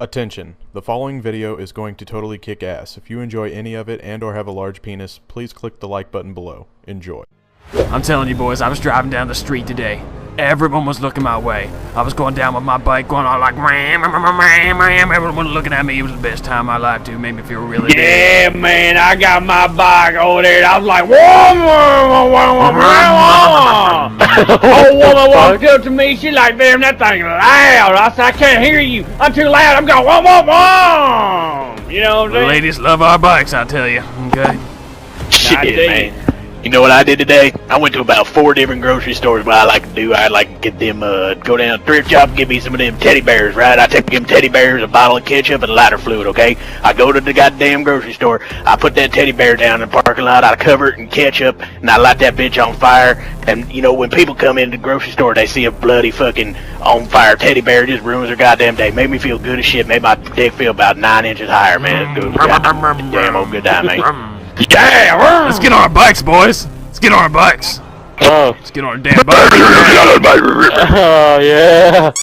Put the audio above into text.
Attention, the following video is going to totally kick ass. If you enjoy any of it and or have a large penis, please click the like button below. Enjoy. I'm telling you boys, I was driving down the street today. Everyone was looking my way. I was going down with my bike, going on like ram. Everyone looking at me. It was the best time of my life, dude. Made me feel really good. Yeah, man, I got my bike over there, and I was like, whoa. Old woman walked up to me. She like, damn, that thing loud. I said, I can't hear you. I'm too loud. I'm going, whoa, whoa, whoa. You know what I'm The saying? ladies love our bikes, I tell you. Okay. Shit, man. You know what I did today? I went to about 4 different grocery stores. What I like to do, I like to get them, go down to thrift shop and get me some of them teddy bears, right? I take them teddy bears, a bottle of ketchup, and lighter fluid, okay? I go to the goddamn grocery store, I put that teddy bear down in the parking lot, I cover it in ketchup, and I light that bitch on fire. And, you know, when people come into the grocery store, they see a bloody fucking on fire teddy bear, it just ruins their goddamn day. Made me feel good as shit, made my dick feel about 9 inches higher, man. It's good. Damn old good time, man. Yeah, let's get on our bikes, boys. Let's get on our bikes. Oh. Let's get on our damn bikes. Oh, yeah.